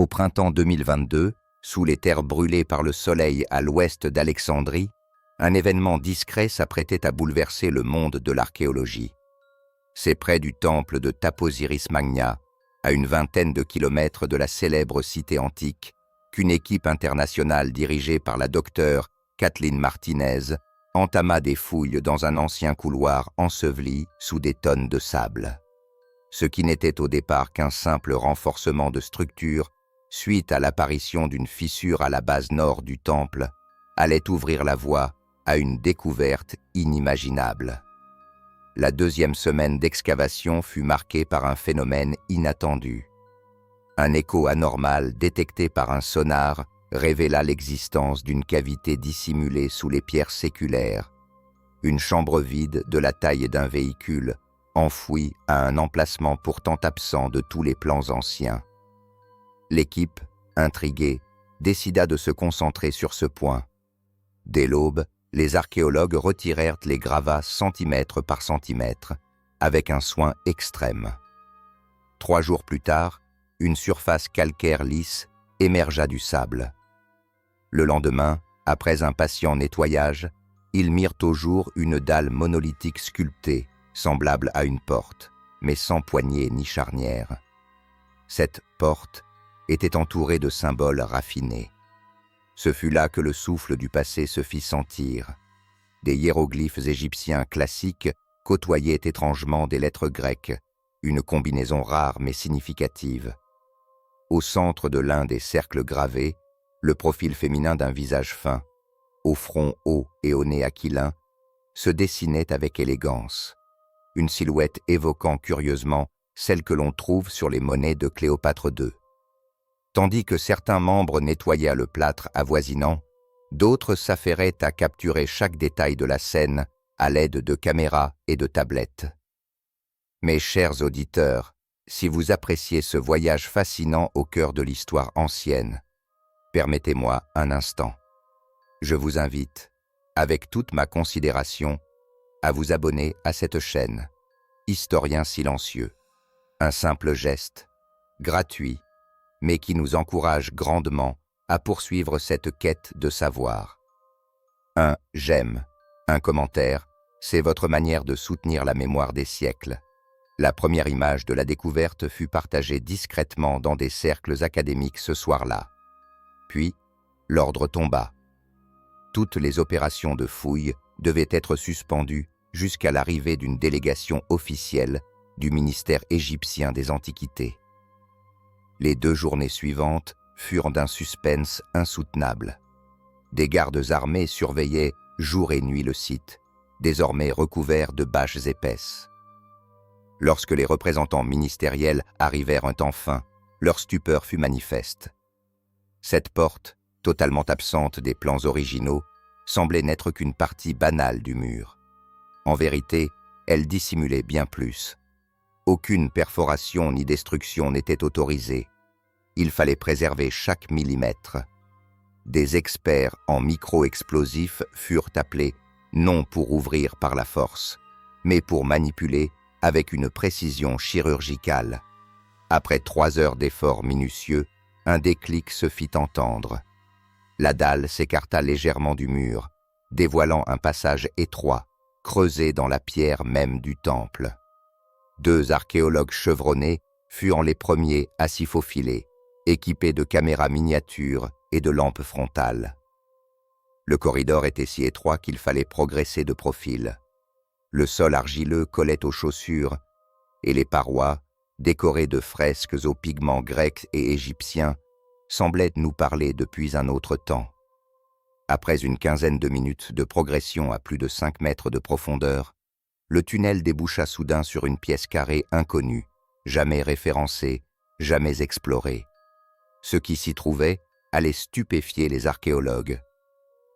Au printemps 2022, sous les terres brûlées par le soleil à l'ouest d'Alexandrie, un événement discret s'apprêtait à bouleverser le monde de l'archéologie. C'est près du temple de Taposiris Magna, à une vingtaine de kilomètres de la célèbre cité antique, qu'une équipe internationale dirigée par la docteure Kathleen Martinez entama des fouilles dans un ancien couloir enseveli sous des tonnes de sable. Ce qui n'était au départ qu'un simple renforcement de structure, suite à l'apparition d'une fissure à la base nord du temple, allait ouvrir la voie à une découverte inimaginable. La deuxième semaine d'excavation fut marquée par un phénomène inattendu. Un écho anormal détecté par un sonar révéla l'existence d'une cavité dissimulée sous les pierres séculaires, une chambre vide de la taille d'un véhicule, enfouie à un emplacement pourtant absent de tous les plans anciens. L'équipe, intriguée, décida de se concentrer sur ce point. Dès l'aube, les archéologues retirèrent les gravats centimètre par centimètre, avec un soin extrême. 3 jours plus tard, une surface calcaire lisse émergea du sable. Le lendemain, après un patient nettoyage, ils mirent au jour une dalle monolithique sculptée, semblable à une porte, mais sans poignée ni charnière. Cette porte était entourée de symboles raffinés. Ce fut là que le souffle du passé se fit sentir. Des hiéroglyphes égyptiens classiques côtoyaient étrangement des lettres grecques, une combinaison rare mais significative. Au centre de l'un des cercles gravés, le profil féminin d'un visage fin, au front haut et au nez aquilin, se dessinait avec élégance, une silhouette évoquant curieusement celle que l'on trouve sur les monnaies de Cléopâtre II. Tandis que certains membres nettoyaient le plâtre avoisinant, d'autres s'affairaient à capturer chaque détail de la scène à l'aide de caméras et de tablettes. Mes chers auditeurs, si vous appréciez ce voyage fascinant au cœur de l'histoire ancienne, permettez-moi un instant. Je vous invite, avec toute ma considération, à vous abonner à cette chaîne, Historien silencieux. Un simple geste, gratuit, mais qui nous encourage grandement à poursuivre cette quête de savoir. Un j'aime, un commentaire, c'est votre manière de soutenir la mémoire des siècles. La première image de la découverte fut partagée discrètement dans des cercles académiques ce soir-là. Puis, l'ordre tomba. Toutes les opérations de fouille devaient être suspendues jusqu'à l'arrivée d'une délégation officielle du ministère égyptien des Antiquités. Les 2 journées suivantes furent d'un suspense insoutenable. Des gardes armés surveillaient jour et nuit le site, désormais recouvert de bâches épaisses. Lorsque les représentants ministériels arrivèrent enfin, leur stupeur fut manifeste. Cette porte, totalement absente des plans originaux, semblait n'être qu'une partie banale du mur. En vérité, elle dissimulait bien plus. Aucune perforation ni destruction n'était autorisée. Il fallait préserver chaque millimètre. Des experts en micro-explosifs furent appelés, non pour ouvrir par la force, mais pour manipuler avec une précision chirurgicale. Après 3 heures d'efforts minutieux, un déclic se fit entendre. La dalle s'écarta légèrement du mur, dévoilant un passage étroit, creusé dans la pierre même du temple. 2 archéologues chevronnés furent les premiers à s'y faufiler, équipés de caméras miniatures et de lampes frontales. Le corridor était si étroit qu'il fallait progresser de profil. Le sol argileux collait aux chaussures, et les parois, décorées de fresques aux pigments grecs et égyptiens, semblaient nous parler depuis un autre temps. Après une quinzaine de minutes de progression à plus de 5 mètres de profondeur, le tunnel déboucha soudain sur une pièce carrée inconnue, jamais référencée, jamais explorée. Ce qui s'y trouvait allait stupéfier les archéologues.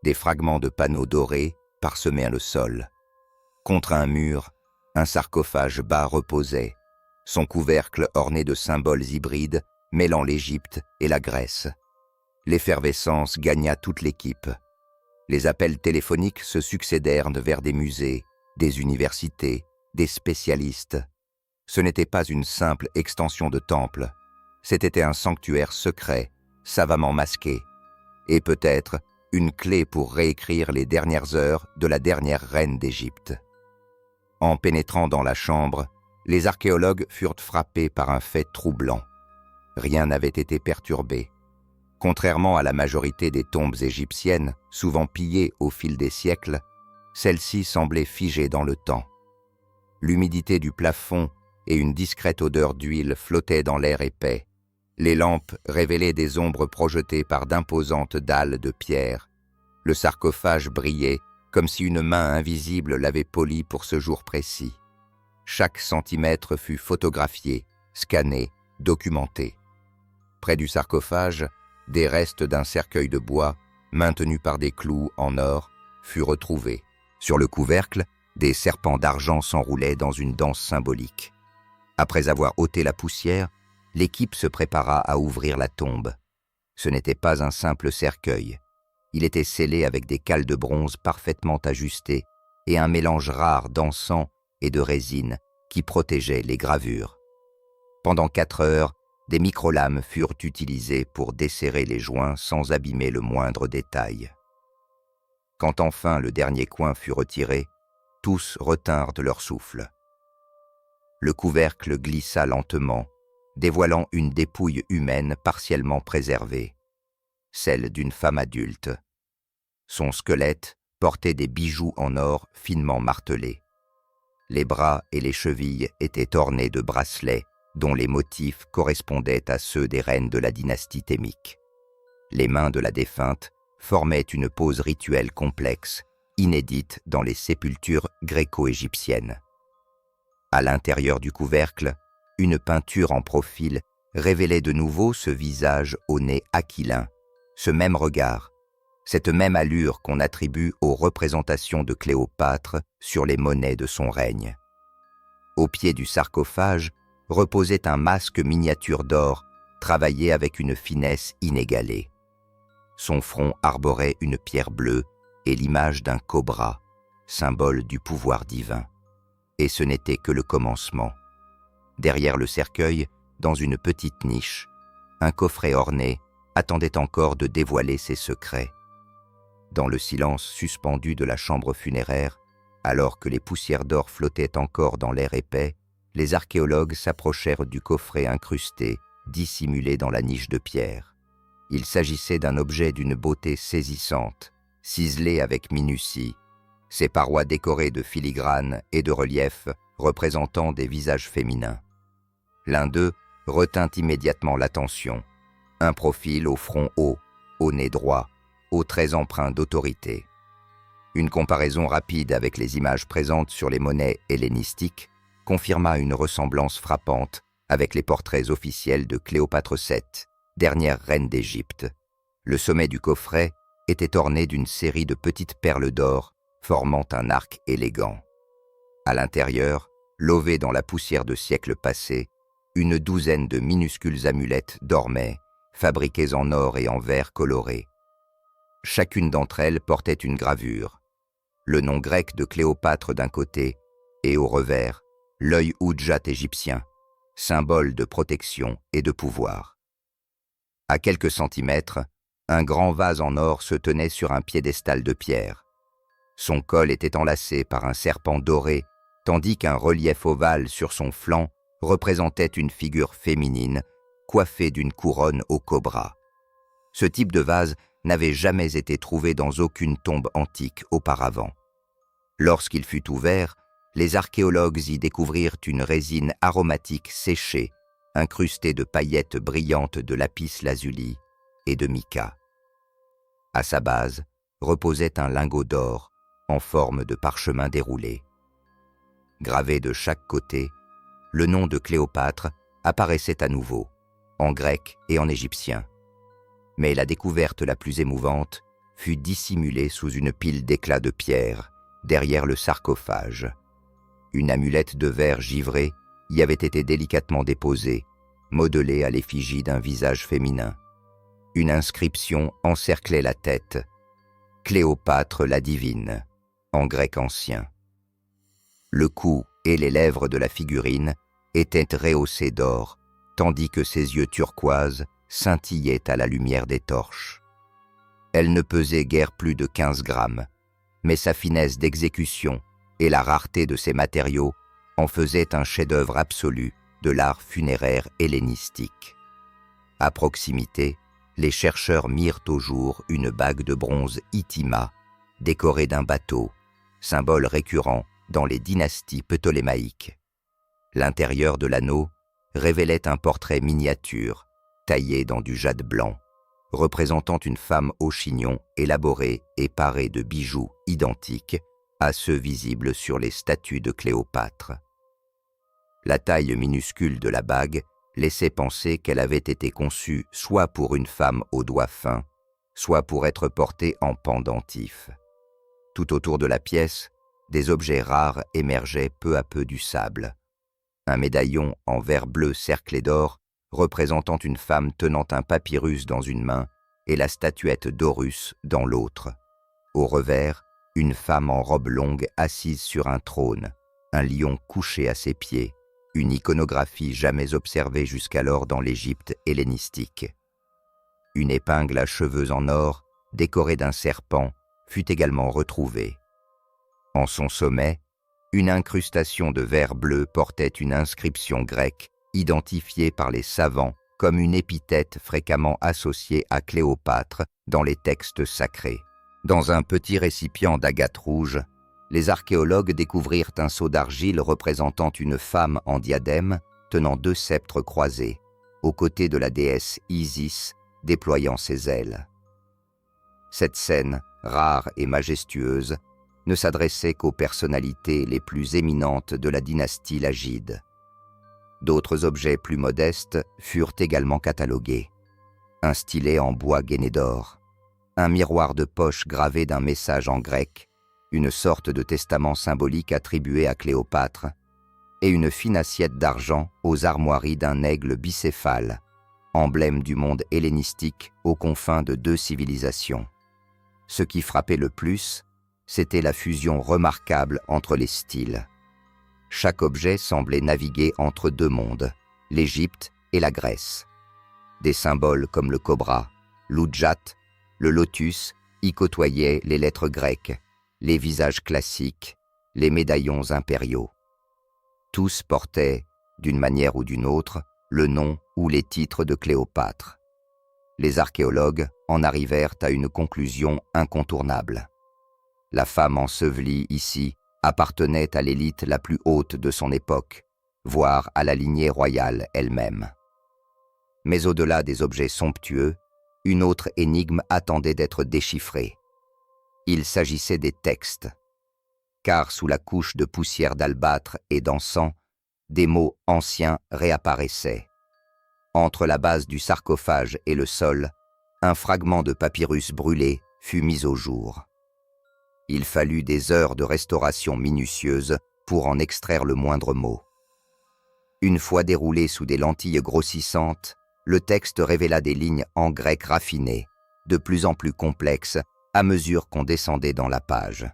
Des fragments de panneaux dorés parsemaient le sol. Contre un mur, un sarcophage bas reposait, son couvercle orné de symboles hybrides mêlant l'Égypte et la Grèce. L'effervescence gagna toute l'équipe. Les appels téléphoniques se succédèrent vers des musées, des universités, des spécialistes. Ce n'était pas une simple extension de temple, C'était un sanctuaire secret, savamment masqué, et peut-être une clé pour réécrire les dernières heures de la dernière reine d'Égypte. En pénétrant dans la chambre, les archéologues furent frappés par un fait troublant. Rien n'avait été perturbé. Contrairement à la majorité des tombes égyptiennes, souvent pillées au fil des siècles, celle-ci semblait figée dans le temps. L'humidité du plafond et une discrète odeur d'huile flottaient dans l'air épais. Les lampes révélaient des ombres projetées par d'imposantes dalles de pierre. Le sarcophage brillait comme si une main invisible l'avait poli pour ce jour précis. Chaque centimètre fut photographié, scanné, documenté. Près du sarcophage, des restes d'un cercueil de bois, maintenu par des clous en or, furent retrouvés. Sur le couvercle, des serpents d'argent s'enroulaient dans une danse symbolique. Après avoir ôté la poussière, l'équipe se prépara à ouvrir la tombe. Ce n'était pas un simple cercueil. Il était scellé avec des cales de bronze parfaitement ajustées et un mélange rare d'encens et de résine qui protégeait les gravures. Pendant 4 heures, des microlames furent utilisées pour desserrer les joints sans abîmer le moindre détail. Quand enfin le dernier coin fut retiré, tous retinrent leur souffle. Le couvercle glissa lentement, dévoilant une dépouille humaine partiellement préservée, celle d'une femme adulte. Son squelette portait des bijoux en or finement martelés. Les bras et les chevilles étaient ornés de bracelets dont les motifs correspondaient à ceux des reines de la dynastie thémique. Les mains de la défunte formaient une pose rituelle complexe, inédite dans les sépultures gréco-égyptiennes. À l'intérieur du couvercle, une peinture en profil révélait de nouveau ce visage au nez aquilin, ce même regard, cette même allure qu'on attribue aux représentations de Cléopâtre sur les monnaies de son règne. Au pied du sarcophage reposait un masque miniature d'or, travaillé avec une finesse inégalée. Son front arborait une pierre bleue et l'image d'un cobra, symbole du pouvoir divin. Et ce n'était que le commencement. Derrière le cercueil, dans une petite niche, un coffret orné attendait encore de dévoiler ses secrets. Dans le silence suspendu de la chambre funéraire, alors que les poussières d'or flottaient encore dans l'air épais, les archéologues s'approchèrent du coffret incrusté, dissimulé dans la niche de pierre. Il s'agissait d'un objet d'une beauté saisissante, ciselé avec minutie, ses parois décorées de filigranes et de reliefs représentant des visages féminins. L'un d'eux retint immédiatement l'attention, un profil au front haut, au nez droit, aux traits empreints d'autorité. Une comparaison rapide avec les images présentes sur les monnaies hellénistiques confirma une ressemblance frappante avec les portraits officiels de Cléopâtre VII, dernière reine d'Égypte. Le sommet du coffret était orné d'une série de petites perles d'or formant un arc élégant. À l'intérieur, lovées dans la poussière de siècles passés, une douzaine de minuscules amulettes dormaient, fabriquées en or et en verre coloré. Chacune d'entre elles portait une gravure, le nom grec de Cléopâtre d'un côté et au revers, l'œil Udjat égyptien, symbole de protection et de pouvoir. À quelques centimètres, un grand vase en or se tenait sur un piédestal de pierre. Son col était enlacé par un serpent doré, tandis qu'un relief ovale sur son flanc représentait une figure féminine coiffée d'une couronne au cobra. Ce type de vase n'avait jamais été trouvé dans aucune tombe antique auparavant. Lorsqu'il fut ouvert, les archéologues y découvrirent une résine aromatique séchée, incrustée de paillettes brillantes de lapis-lazuli et de mica. À sa base reposait un lingot d'or en forme de parchemin déroulé. Gravé de chaque côté, le nom de Cléopâtre apparaissait à nouveau, en grec et en égyptien. Mais la découverte la plus émouvante fut dissimulée sous une pile d'éclats de pierre, derrière le sarcophage. Une amulette de verre givré y avait été délicatement déposée, modelée à l'effigie d'un visage féminin. Une inscription encerclait la tête, « Cléopâtre la divine », en grec ancien. Le cou et les lèvres de la figurine étaient rehaussés d'or, tandis que ses yeux turquoises scintillaient à la lumière des torches. Elle ne pesait guère plus de 15 grammes, mais sa finesse d'exécution et la rareté de ses matériaux en faisaient un chef-d'œuvre absolu de l'art funéraire hellénistique. À proximité, les chercheurs mirent au jour une bague de bronze Itima, décorée d'un bateau, symbole récurrent dans les dynasties ptolémaïques. L'intérieur de l'anneau révélait un portrait miniature, taillé dans du jade blanc, représentant une femme au chignon élaboré et parée de bijoux identiques à ceux visibles sur les statues de Cléopâtre. La taille minuscule de la bague laissait penser qu'elle avait été conçue soit pour une femme aux doigts fins, soit pour être portée en pendentif. Tout autour de la pièce, des objets rares émergeaient peu à peu du sable. Un médaillon en verre bleu cerclé d'or, représentant une femme tenant un papyrus dans une main et la statuette d'Horus dans l'autre. Au revers, une femme en robe longue assise sur un trône, un lion couché à ses pieds, une iconographie jamais observée jusqu'alors dans l'Égypte hellénistique. Une épingle à cheveux en or, décorée d'un serpent, fut également retrouvée. En son sommet, une incrustation de verre bleu portait une inscription grecque identifiée par les savants comme une épithète fréquemment associée à Cléopâtre dans les textes sacrés. Dans un petit récipient d'agate rouge, les archéologues découvrirent un seau d'argile représentant une femme en diadème tenant 2 sceptres croisés, aux côtés de la déesse Isis déployant ses ailes. Cette scène, rare et majestueuse, ne s'adressait qu'aux personnalités les plus éminentes de la dynastie lagide. D'autres objets plus modestes furent également catalogués. Un stylet en bois gainé d'or, un miroir de poche gravé d'un message en grec, une sorte de testament symbolique attribué à Cléopâtre, et une fine assiette d'argent aux armoiries d'un aigle bicéphale, emblème du monde hellénistique aux confins de 2 civilisations. Ce qui frappait le plus, c'était la fusion remarquable entre les styles. Chaque objet semblait naviguer entre 2 mondes, l'Égypte et la Grèce. Des symboles comme le cobra, l'oudjat, le lotus y côtoyaient les lettres grecques, les visages classiques, les médaillons impériaux. Tous portaient, d'une manière ou d'une autre, le nom ou les titres de Cléopâtre. Les archéologues en arrivèrent à une conclusion incontournable. La femme ensevelie ici appartenait à l'élite la plus haute de son époque, voire à la lignée royale elle-même. Mais au-delà des objets somptueux, une autre énigme attendait d'être déchiffrée. Il s'agissait des textes, car sous la couche de poussière d'albâtre et d'encens, des mots anciens réapparaissaient. Entre la base du sarcophage et le sol, un fragment de papyrus brûlé fut mis au jour. Il fallut des heures de restauration minutieuse pour en extraire le moindre mot. Une fois déroulé sous des lentilles grossissantes, le texte révéla des lignes en grec raffiné, de plus en plus complexes à mesure qu'on descendait dans la page.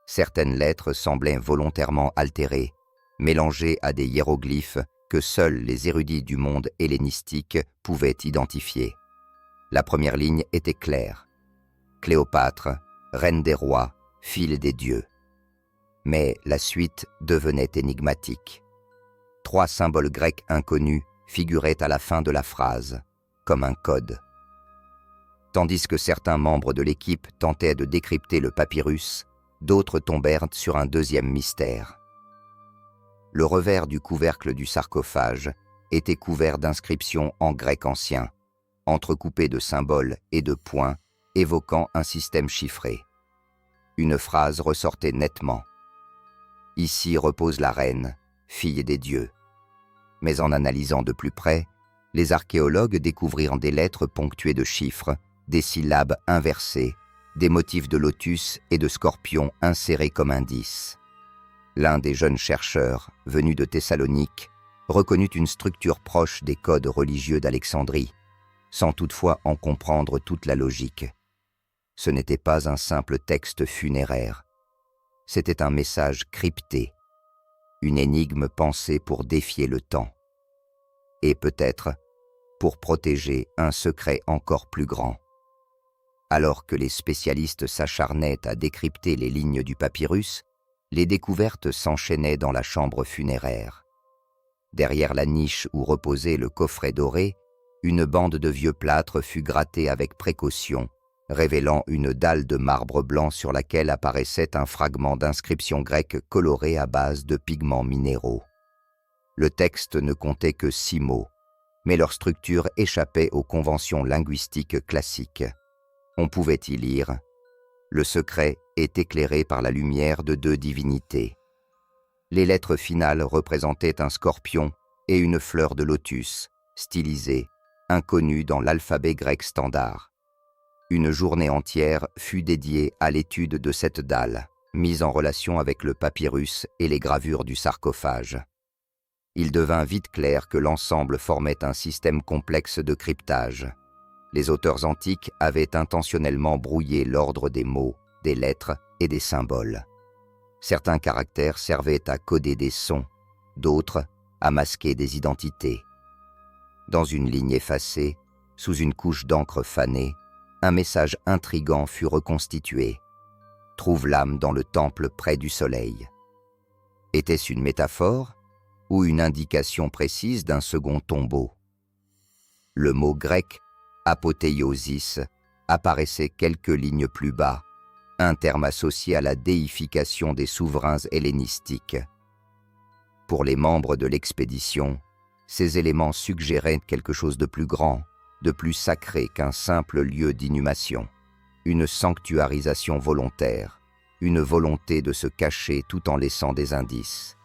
Certaines lettres semblaient volontairement altérées, mélangées à des hiéroglyphes que seuls les érudits du monde hellénistique pouvaient identifier. La première ligne était claire. Cléopâtre, reine des rois, fille des dieux. Mais la suite devenait énigmatique. 3 symboles grecs inconnus figuraient à la fin de la phrase, comme un code. Tandis que certains membres de l'équipe tentaient de décrypter le papyrus, d'autres tombèrent sur un deuxième mystère. Le revers du couvercle du sarcophage était couvert d'inscriptions en grec ancien, entrecoupées de symboles et de points évoquant un système chiffré. Une phrase ressortait nettement. « Ici repose la reine, fille des dieux ». Mais en analysant de plus près, les archéologues découvrirent des lettres ponctuées de chiffres, des syllabes inversées, des motifs de lotus et de scorpion insérés comme indices. L'un des jeunes chercheurs, venus de Thessalonique, reconnut une structure proche des codes religieux d'Alexandrie, sans toutefois en comprendre toute la logique. Ce n'était pas un simple texte funéraire, c'était un message crypté, une énigme pensée pour défier le temps. et peut-être pour protéger un secret encore plus grand. Alors que les spécialistes s'acharnaient à décrypter les lignes du papyrus, les découvertes s'enchaînaient dans la chambre funéraire. Derrière la niche où reposait le coffret doré, une bande de vieux plâtre fut grattée avec précaution, révélant une dalle de marbre blanc sur laquelle apparaissait un fragment d'inscription grecque colorée à base de pigments minéraux. Le texte ne comptait que 6 mots, mais leur structure échappait aux conventions linguistiques classiques. On pouvait y lire « Le secret est éclairé par la lumière de 2 divinités ». Les lettres finales représentaient un scorpion et une fleur de lotus, stylisée, inconnue dans l'alphabet grec standard. Une journée entière fut dédiée à l'étude de cette dalle, mise en relation avec le papyrus et les gravures du sarcophage. Il devint vite clair que l'ensemble formait un système complexe de cryptage. Les auteurs antiques avaient intentionnellement brouillé l'ordre des mots, des lettres et des symboles. Certains caractères servaient à coder des sons, d'autres à masquer des identités. Dans une ligne effacée, sous une couche d'encre fanée, un message intrigant fut reconstitué. « Trouve l'âme dans le temple près du soleil ». Était-ce une métaphore ou une indication précise d'un second tombeau? Le mot grec « apothéosis » apparaissait quelques lignes plus bas, un terme associé à la déification des souverains hellénistiques. Pour les membres de l'expédition, ces éléments suggéraient quelque chose de plus grand, de plus sacré qu'un simple lieu d'inhumation, une sanctuarisation volontaire, une volonté de se cacher tout en laissant des indices.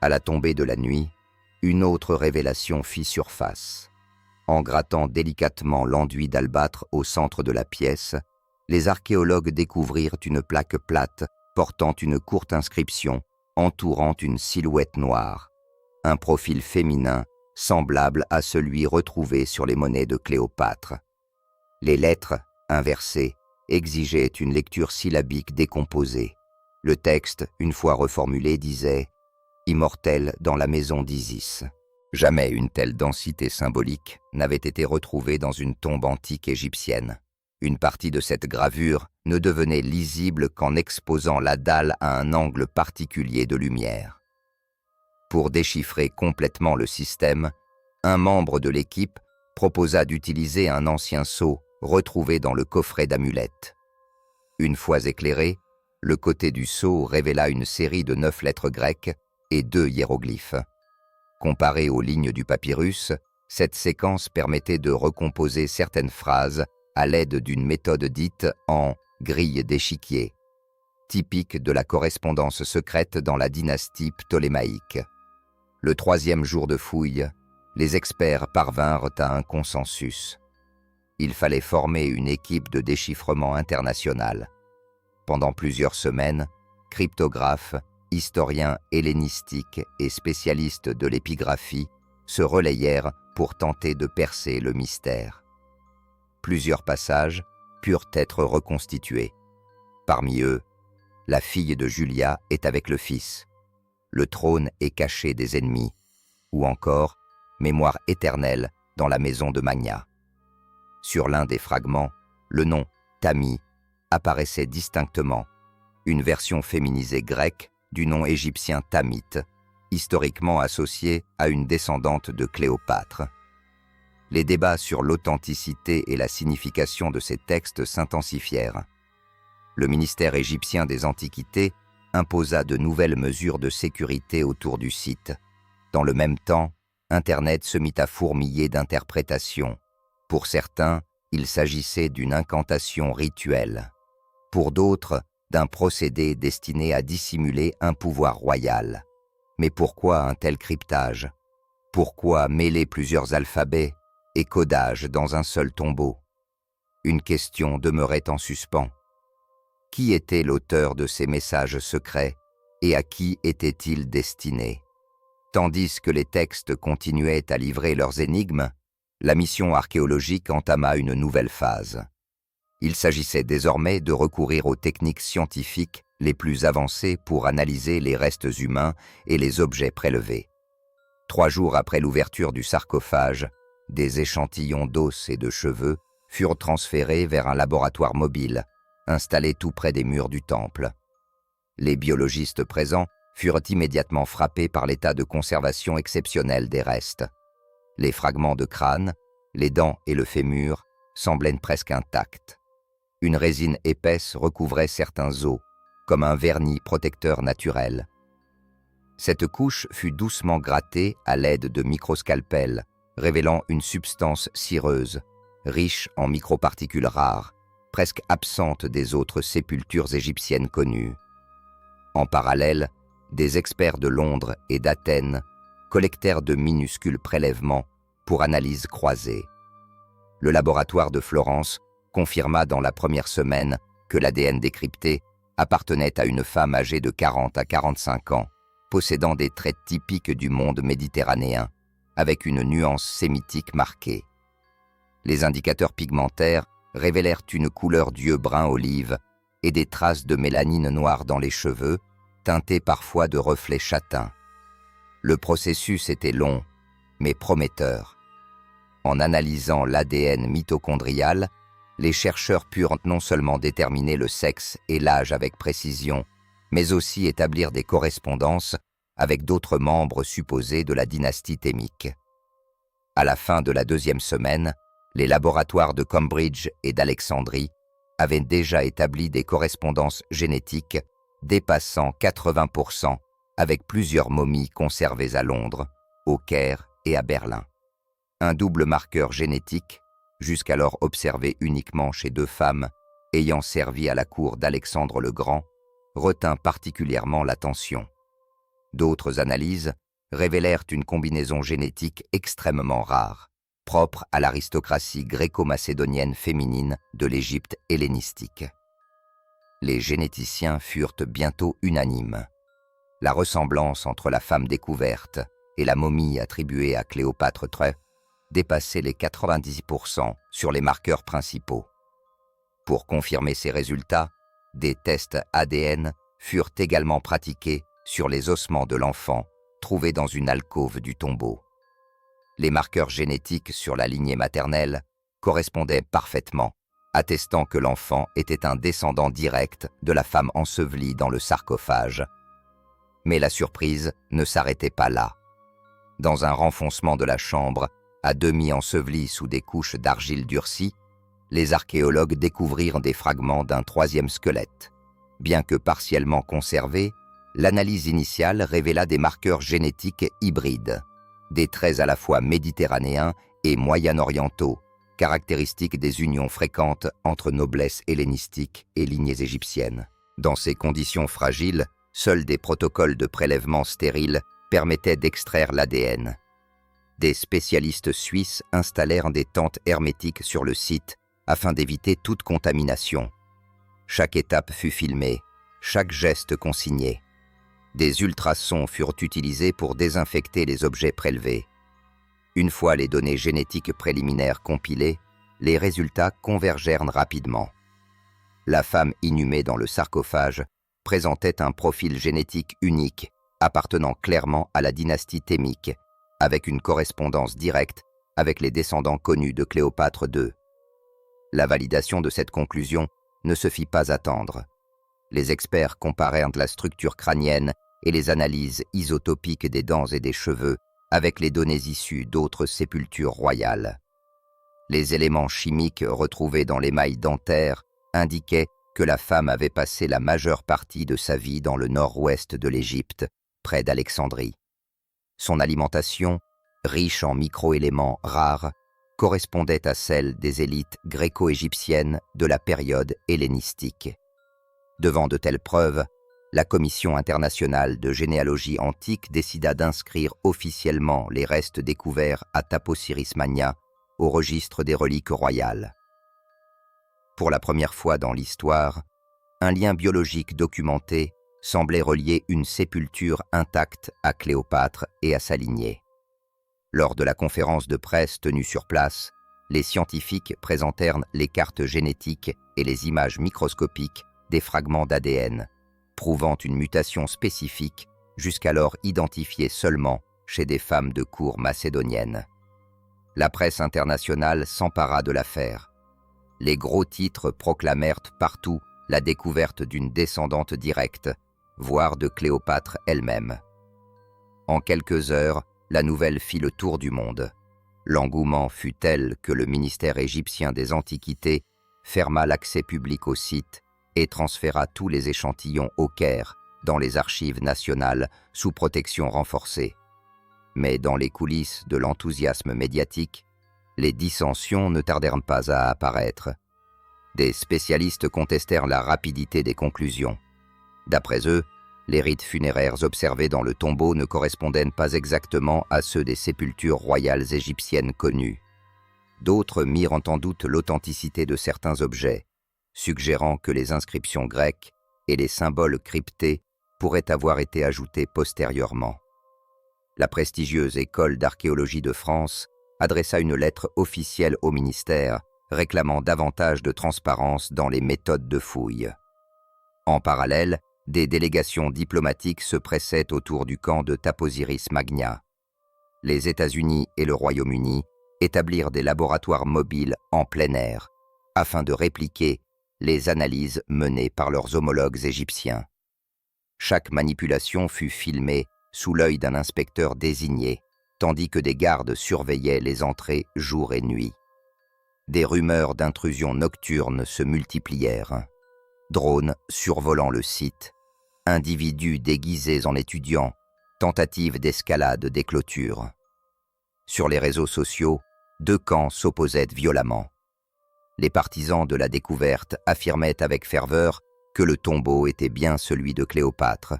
À la tombée de la nuit, une autre révélation fit surface. En grattant délicatement l'enduit d'albâtre au centre de la pièce, les archéologues découvrirent une plaque plate portant une courte inscription entourant une silhouette noire, un profil féminin semblable à celui retrouvé sur les monnaies de Cléopâtre. Les lettres, inversées, exigeaient une lecture syllabique décomposée. Le texte, une fois reformulé, disait « Immortel dans la maison d'Isis ». Jamais une telle densité symbolique n'avait été retrouvée dans une tombe antique égyptienne. Une partie de cette gravure ne devenait lisible qu'en exposant la dalle à un angle particulier de lumière. Pour déchiffrer complètement le système, un membre de l'équipe proposa d'utiliser un ancien sceau retrouvé dans le coffret d'amulettes. Une fois éclairé, le côté du sceau révéla une série de 9 lettres grecques et 2 hiéroglyphes. Comparée aux lignes du papyrus, cette séquence permettait de recomposer certaines phrases à l'aide d'une méthode dite en grille d'échiquier, typique de la correspondance secrète dans la dynastie ptolémaïque. Le 3e jour de fouille, les experts parvinrent à un consensus. Il fallait former une équipe de déchiffrement internationale. Pendant plusieurs semaines, cryptographes, historiens hellénistiques et spécialistes de l'épigraphie se relayèrent pour tenter de percer le mystère. Plusieurs passages purent être reconstitués. Parmi eux, la fille de Julia est avec le fils. Le trône est caché des ennemis. Ou encore, mémoire éternelle dans la maison de Magna. Sur l'un des fragments, le nom Tami apparaissait distinctement, une version féminisée grecque du nom égyptien Tamit, historiquement associé à une descendante de Cléopâtre. Les débats sur l'authenticité et la signification de ces textes s'intensifièrent. Le ministère égyptien des Antiquités imposa de nouvelles mesures de sécurité autour du site. Dans le même temps, Internet se mit à fourmiller d'interprétations. Pour certains, il s'agissait d'une incantation rituelle. Pour d'autres, d'un procédé destiné à dissimuler un pouvoir royal. Mais pourquoi un tel cryptage? Pourquoi mêler plusieurs alphabets et codages dans un seul tombeau? Une question demeurait en suspens. Qui était l'auteur de ces messages secrets et à qui étaient-ils destinés? Tandis que les textes continuaient à livrer leurs énigmes, la mission archéologique entama une nouvelle phase. Il s'agissait désormais de recourir aux techniques scientifiques les plus avancées pour analyser les restes humains et les objets prélevés. 3 jours après l'ouverture du sarcophage, des échantillons d'os et de cheveux furent transférés vers un laboratoire mobile, installé tout près des murs du temple. Les biologistes présents furent immédiatement frappés par l'état de conservation exceptionnel des restes. Les fragments de crâne, les dents et le fémur semblaient presque intacts. Une résine épaisse recouvrait certains os, comme un vernis protecteur naturel. Cette couche fut doucement grattée à l'aide de microscalpels, révélant une substance cireuse, riche en microparticules rares, presque absentes des autres sépultures égyptiennes connues. En parallèle, des experts de Londres et d'Athènes collectèrent de minuscules prélèvements pour analyse croisée. Le laboratoire de Florence confirma dans la première semaine que l'ADN décrypté appartenait à une femme âgée de 40 à 45 ans, possédant des traits typiques du monde méditerranéen, avec une nuance sémitique marquée. Les indicateurs pigmentaires révélèrent une couleur d'yeux brun olive et des traces de mélanine noire dans les cheveux, teintés parfois de reflets châtains. Le processus était long, mais prometteur. En analysant l'ADN mitochondrial, les chercheurs purent non seulement déterminer le sexe et l'âge avec précision, mais aussi établir des correspondances avec d'autres membres supposés de la dynastie thémique. À la fin de la 2e semaine, les laboratoires de Cambridge et d'Alexandrie avaient déjà établi des correspondances génétiques dépassant 80% avec plusieurs momies conservées à Londres, au Caire et à Berlin. Un double marqueur génétique, jusqu'alors observé uniquement chez 2 femmes ayant servi à la cour d'Alexandre le Grand, retint particulièrement l'attention. D'autres analyses révélèrent une combinaison génétique extrêmement rare, propre à l'aristocratie gréco-macédonienne féminine de l'Égypte hellénistique. Les généticiens furent bientôt unanimes. La ressemblance entre la femme découverte et la momie attribuée à Cléopâtre III dépassait les 90% sur les marqueurs principaux. Pour confirmer ces résultats, des tests ADN furent également pratiqués sur les ossements de l'enfant trouvés dans une alcôve du tombeau. Les marqueurs génétiques sur la lignée maternelle correspondaient parfaitement, attestant que l'enfant était un descendant direct de la femme ensevelie dans le sarcophage. Mais la surprise ne s'arrêtait pas là. Dans un renfoncement de la chambre, à demi enseveli sous des couches d'argile durcie, les archéologues découvrirent des fragments d'un 3e squelette. Bien que partiellement conservé, l'analyse initiale révéla des marqueurs génétiques hybrides, des traits à la fois méditerranéens et moyen-orientaux, caractéristiques des unions fréquentes entre noblesse hellénistique et lignées égyptiennes. Dans ces conditions fragiles, seuls des protocoles de prélèvement stériles permettaient d'extraire l'ADN. Des spécialistes suisses installèrent des tentes hermétiques sur le site afin d'éviter toute contamination. Chaque étape fut filmée, chaque geste consigné. Des ultrasons furent utilisés pour désinfecter les objets prélevés. Une fois les données génétiques préliminaires compilées, les résultats convergèrent rapidement. La femme inhumée dans le sarcophage présentait un profil génétique unique, appartenant clairement à la dynastie thémique, avec une correspondance directe avec les descendants connus de Cléopâtre II. La validation de cette conclusion ne se fit pas attendre. Les experts comparèrent la structure crânienne et les analyses isotopiques des dents et des cheveux avec les données issues d'autres sépultures royales. Les éléments chimiques retrouvés dans l'émail dentaire indiquaient que la femme avait passé la majeure partie de sa vie dans le nord-ouest de l'Égypte, près d'Alexandrie. Son alimentation, riche en microéléments rares, correspondait à celle des élites gréco-égyptiennes de la période hellénistique. Devant de telles preuves, la Commission internationale de généalogie antique décida d'inscrire officiellement les restes découverts à Taposiris Magna au registre des reliques royales. Pour la première fois dans l'histoire, un lien biologique documenté semblait relier une sépulture intacte à Cléopâtre et à sa lignée. Lors de la conférence de presse tenue sur place, les scientifiques présentèrent les cartes génétiques et les images microscopiques des fragments d'ADN, prouvant une mutation spécifique jusqu'alors identifiée seulement chez des femmes de cour macédoniennes. La presse internationale s'empara de l'affaire. Les gros titres proclamèrent partout la découverte d'une descendante directe, voire de Cléopâtre elle-même. En quelques heures, la nouvelle fit le tour du monde. L'engouement fut tel que le ministère égyptien des Antiquités ferma l'accès public au site et transféra tous les échantillons au Caire, dans les archives nationales, sous protection renforcée. Mais dans les coulisses de l'enthousiasme médiatique, les dissensions ne tardèrent pas à apparaître. Des spécialistes contestèrent la rapidité des conclusions. D'après eux, les rites funéraires observés dans le tombeau ne correspondaient pas exactement à ceux des sépultures royales égyptiennes connues. D'autres mirent en doute l'authenticité de certains objets, suggérant que les inscriptions grecques et les symboles cryptés pourraient avoir été ajoutés postérieurement. La prestigieuse École d'archéologie de France adressa une lettre officielle au ministère réclamant davantage de transparence dans les méthodes de fouilles. En parallèle, des délégations diplomatiques se pressaient autour du camp de Taposiris Magna. Les États-Unis et le Royaume-Uni établirent des laboratoires mobiles en plein air afin de répliquer les analyses menées par leurs homologues égyptiens. Chaque manipulation fut filmée sous l'œil d'un inspecteur désigné, tandis que des gardes surveillaient les entrées jour et nuit. Des rumeurs d'intrusion nocturne se multiplièrent. Drones survolant le site, individus déguisés en étudiants, tentatives d'escalade des clôtures. Sur les réseaux sociaux, deux camps s'opposaient violemment. Les partisans de la découverte affirmaient avec ferveur que le tombeau était bien celui de Cléopâtre,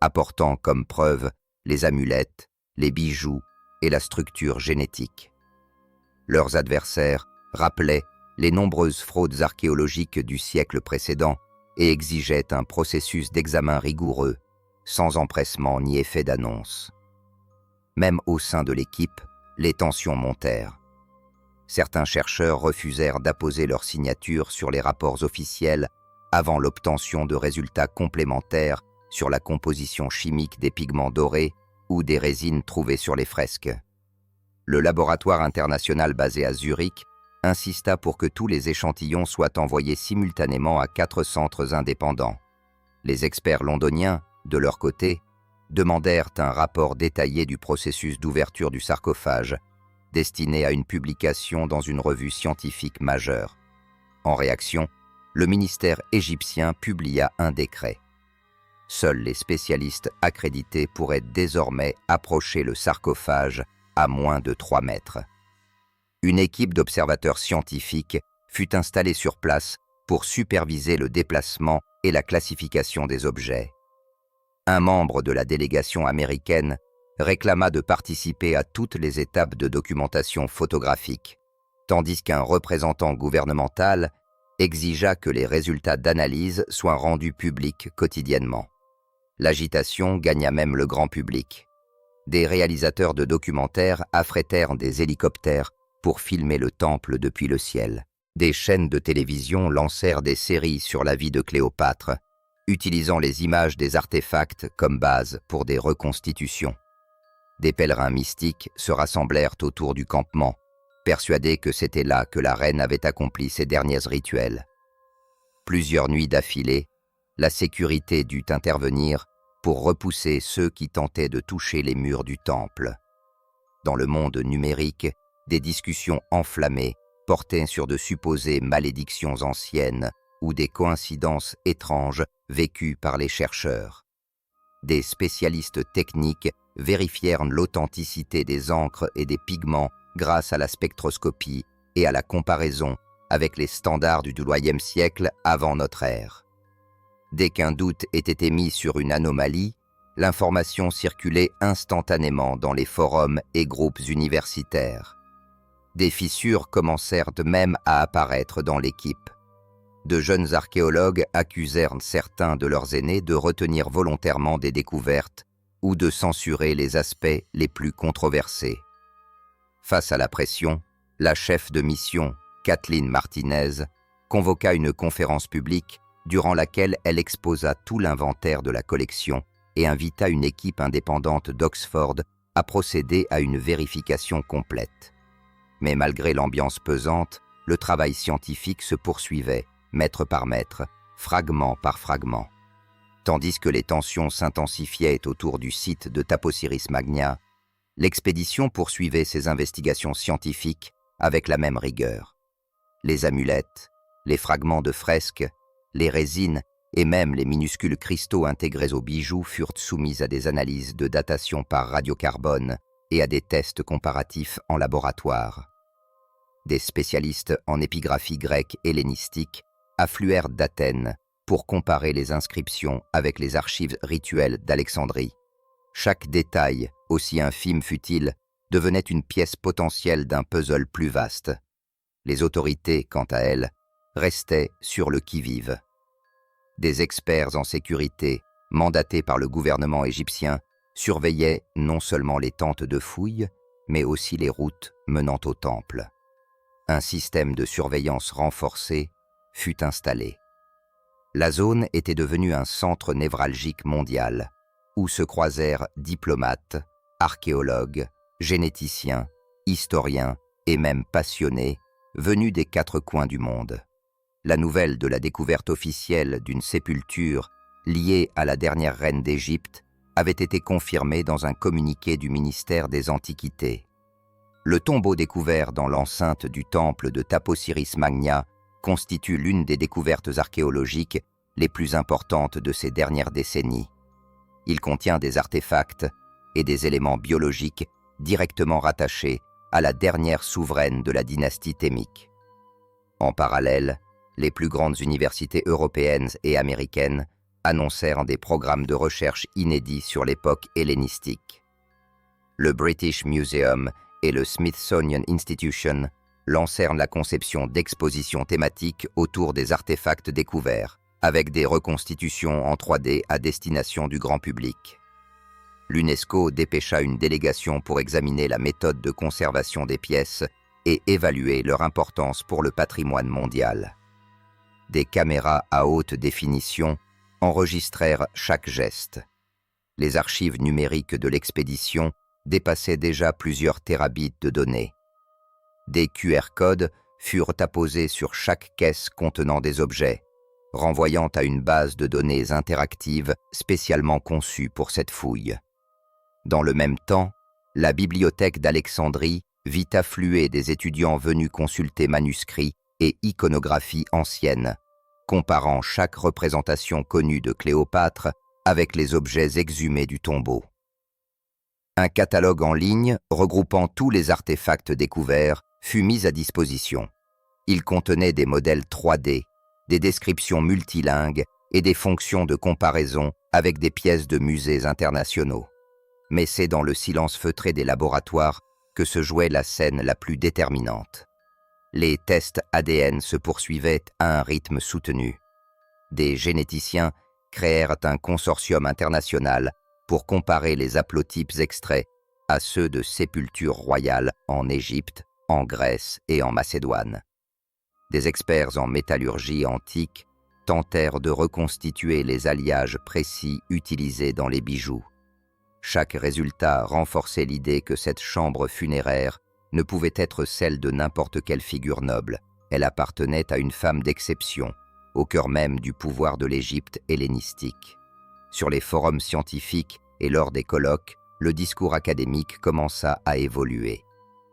apportant comme preuve les amulettes, les bijoux et la structure génétique. Leurs adversaires rappelaient les nombreuses fraudes archéologiques du siècle précédent et exigeaient un processus d'examen rigoureux, sans empressement ni effet d'annonce. Même au sein de l'équipe, les tensions montèrent. Certains chercheurs refusèrent d'apposer leur signature sur les rapports officiels avant l'obtention de résultats complémentaires sur la composition chimique des pigments dorés ou des résines trouvées sur les fresques. Le laboratoire international basé à Zurich insista pour que tous les échantillons soient envoyés simultanément à 4 centres indépendants. Les experts londoniens, de leur côté, demandèrent un rapport détaillé du processus d'ouverture du sarcophage, destiné à une publication dans une revue scientifique majeure. En réaction, le ministère égyptien publia un décret. Seuls les spécialistes accrédités pourraient désormais approcher le sarcophage à moins de 3 mètres. Une équipe d'observateurs scientifiques fut installée sur place pour superviser le déplacement et la classification des objets. Un membre de la délégation américaine réclama de participer à toutes les étapes de documentation photographique, tandis qu'un représentant gouvernemental exigea que les résultats d'analyse soient rendus publics quotidiennement. L'agitation gagna même le grand public. Des réalisateurs de documentaires affrétèrent des hélicoptères pour filmer le temple depuis le ciel. Des chaînes de télévision lancèrent des séries sur la vie de Cléopâtre, utilisant les images des artefacts comme base pour des reconstitutions. Des pèlerins mystiques se rassemblèrent autour du campement, persuadés que c'était là que la reine avait accompli ses derniers rituels. Plusieurs nuits d'affilée, la sécurité dut intervenir pour repousser ceux qui tentaient de toucher les murs du temple. Dans le monde numérique, des discussions enflammées portaient sur de supposées malédictions anciennes ou des coïncidences étranges vécues par les chercheurs. Des spécialistes techniques vérifièrent l'authenticité des encres et des pigments grâce à la spectroscopie et à la comparaison avec les standards du XIIe siècle avant notre ère. Dès qu'un doute était émis sur une anomalie, l'information circulait instantanément dans les forums et groupes universitaires. Des fissures commencèrent même à apparaître dans l'équipe. De jeunes archéologues accusèrent certains de leurs aînés de retenir volontairement des découvertes ou de censurer les aspects les plus controversés. Face à la pression, la chef de mission, Kathleen Martinez, convoqua une conférence publique durant laquelle elle exposa tout l'inventaire de la collection et invita une équipe indépendante d'Oxford a procédé à une vérification complète. Mais malgré l'ambiance pesante, le travail scientifique se poursuivait, mètre par mètre, fragment par fragment. Tandis que les tensions s'intensifiaient autour du site de Taposiris Magna, l'expédition poursuivait ses investigations scientifiques avec la même rigueur. Les amulettes, les fragments de fresques, les résines et même les minuscules cristaux intégrés aux bijoux furent soumis à des analyses de datation par radiocarbone et à des tests comparatifs en laboratoire. Des spécialistes en épigraphie grecque hellénistique affluèrent d'Athènes pour comparer les inscriptions avec les archives rituelles d'Alexandrie. Chaque détail, aussi infime fût-il, devenait une pièce potentielle d'un puzzle plus vaste. Les autorités, quant à elles, restaient sur le qui-vive. Des experts en sécurité, mandatés par le gouvernement égyptien, surveillaient non seulement les tentes de fouilles, mais aussi les routes menant au temple. Un système de surveillance renforcé fut installé. La zone était devenue un centre névralgique mondial, où se croisèrent diplomates, archéologues, généticiens, historiens et même passionnés, venus des 4 coins du monde. La nouvelle de la découverte officielle d'une sépulture liée à la dernière reine d'Égypte avait été confirmée dans un communiqué du ministère des Antiquités. Le tombeau découvert dans l'enceinte du temple de Taposiris Magna constitue l'une des découvertes archéologiques les plus importantes de ces dernières décennies. Il contient des artefacts et des éléments biologiques directement rattachés à la dernière souveraine de la dynastie thémique. En parallèle, les plus grandes universités européennes et américaines annoncèrent des programmes de recherche inédits sur l'époque hellénistique. Le British Museum et le Smithsonian Institution lancèrent la conception d'expositions thématiques autour des artefacts découverts, avec des reconstitutions en 3D à destination du grand public. L'UNESCO dépêcha une délégation pour examiner la méthode de conservation des pièces et évaluer leur importance pour le patrimoine mondial. Des caméras à haute définition enregistrèrent chaque geste. Les archives numériques de l'expédition dépassaient déjà plusieurs terabits de données. Des QR codes furent apposés sur chaque caisse contenant des objets, renvoyant à une base de données interactive spécialement conçue pour cette fouille. Dans le même temps, la bibliothèque d'Alexandrie vit affluer des étudiants venus consulter manuscrits et iconographies anciennes, comparant chaque représentation connue de Cléopâtre avec les objets exhumés du tombeau. Un catalogue en ligne regroupant tous les artefacts découverts fut mis à disposition. Il contenait des modèles 3D, des descriptions multilingues et des fonctions de comparaison avec des pièces de musées internationaux. Mais c'est dans le silence feutré des laboratoires que se jouait la scène la plus déterminante. Les tests ADN se poursuivaient à un rythme soutenu. Des généticiens créèrent un consortium international pour comparer les haplotypes extraits à ceux de sépultures royales en Égypte, en Grèce et en Macédoine. Des experts en métallurgie antique tentèrent de reconstituer les alliages précis utilisés dans les bijoux. Chaque résultat renforçait l'idée que cette chambre funéraire ne pouvait être celle de n'importe quelle figure noble. Elle appartenait à une femme d'exception, au cœur même du pouvoir de l'Égypte hellénistique. Sur les forums scientifiques et lors des colloques, le discours académique commença à évoluer.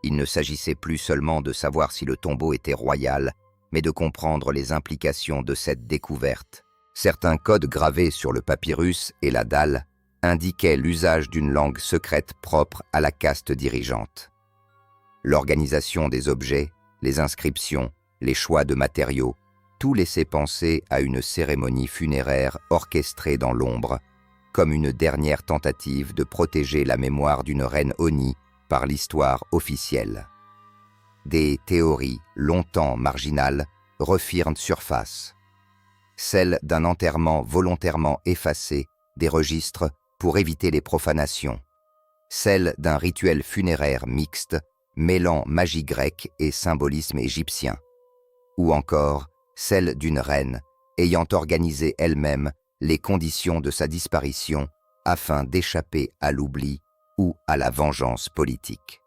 Il ne s'agissait plus seulement de savoir si le tombeau était royal, mais de comprendre les implications de cette découverte. Certains codes gravés sur le papyrus et la dalle indiquaient l'usage d'une langue secrète propre à la caste dirigeante. L'organisation des objets, les inscriptions, les choix de matériaux, tout laissait penser à une cérémonie funéraire orchestrée dans l'ombre, comme une dernière tentative de protéger la mémoire d'une reine honnie par l'histoire officielle. Des théories, longtemps marginales, refirent surface. Celle d'un enterrement volontairement effacé des registres pour éviter les profanations. Celle d'un rituel funéraire mixte, mêlant magie grecque et symbolisme égyptien. Ou encore, celle d'une reine ayant organisé elle-même les conditions de sa disparition afin d'échapper à l'oubli ou à la vengeance politique.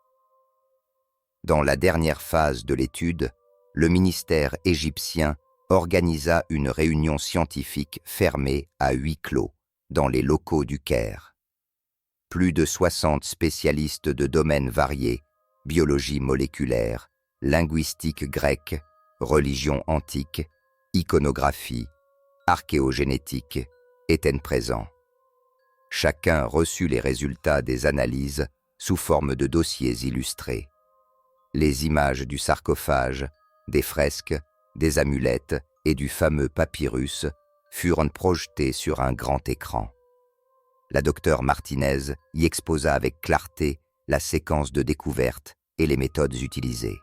Dans la dernière phase de l'étude, le ministère égyptien organisa une réunion scientifique fermée à huis clos dans les locaux du Caire. Plus de 60 spécialistes de domaines variés, biologie moléculaire, linguistique grecque, religion antique, iconographie, archéogénétique, étaient présents. Chacun reçut les résultats des analyses sous forme de dossiers illustrés. Les images du sarcophage, des fresques, des amulettes et du fameux papyrus furent projetées sur un grand écran. La docteure Martinez y exposa avec clarté la séquence de découverte et les méthodes utilisées.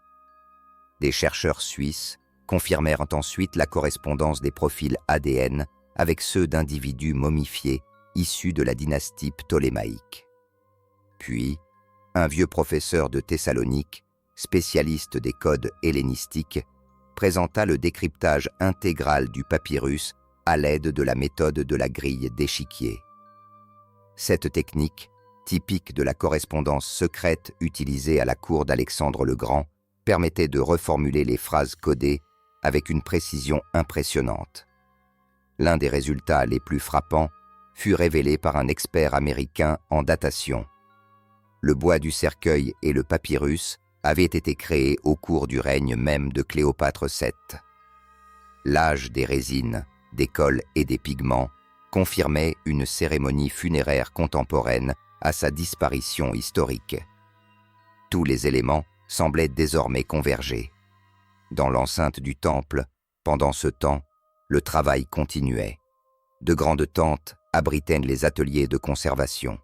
Des chercheurs suisses confirmèrent ensuite la correspondance des profils ADN avec ceux d'individus momifiés issus de la dynastie ptolémaïque. Puis, un vieux professeur de Thessalonique, spécialiste des codes hellénistiques, présenta le décryptage intégral du papyrus à l'aide de la méthode de la grille d'échiquier. Cette technique, typique de la correspondance secrète utilisée à la cour d'Alexandre le Grand, permettait de reformuler les phrases codées avec une précision impressionnante. L'un des résultats les plus frappants fut révélé par un expert américain en datation. Le bois du cercueil et le papyrus avaient été créés au cours du règne même de Cléopâtre VII. L'âge des résines, des cols et des pigments confirmait une cérémonie funéraire contemporaine à sa disparition historique. Tous les éléments semblaient désormais converger. Dans l'enceinte du temple, pendant ce temps, le travail continuait. De grandes tentes abritaient les ateliers de conservation.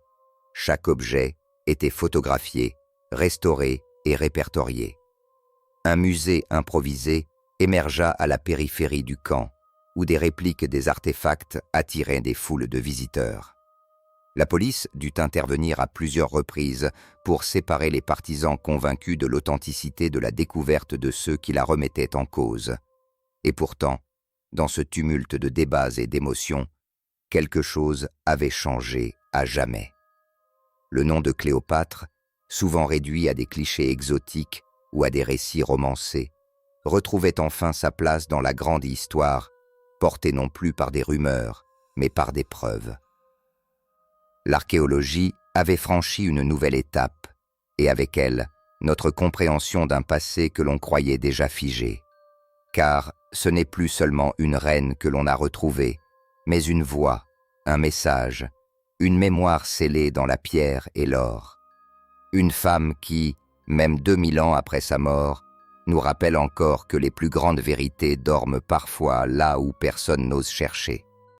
Chaque objet était photographié, restauré et répertorié. Un musée improvisé émergea à la périphérie du camp, où des répliques des artefacts attiraient des foules de visiteurs. La police dut intervenir à plusieurs reprises pour séparer les partisans convaincus de l'authenticité de la découverte de ceux qui la remettaient en cause. Et pourtant, dans ce tumulte de débats et d'émotions, quelque chose avait changé à jamais. Le nom de Cléopâtre, souvent réduit à des clichés exotiques ou à des récits romancés, retrouvait enfin sa place dans la grande histoire, portée non plus par des rumeurs, mais par des preuves. L'archéologie avait franchi une nouvelle étape, et avec elle, notre compréhension d'un passé que l'on croyait déjà figé. Car ce n'est plus seulement une reine que l'on a retrouvée, mais une voix, un message, une mémoire scellée dans la pierre et l'or. Une femme qui, même 2000 ans après sa mort, nous rappelle encore que les plus grandes vérités dorment parfois là où personne n'ose chercher.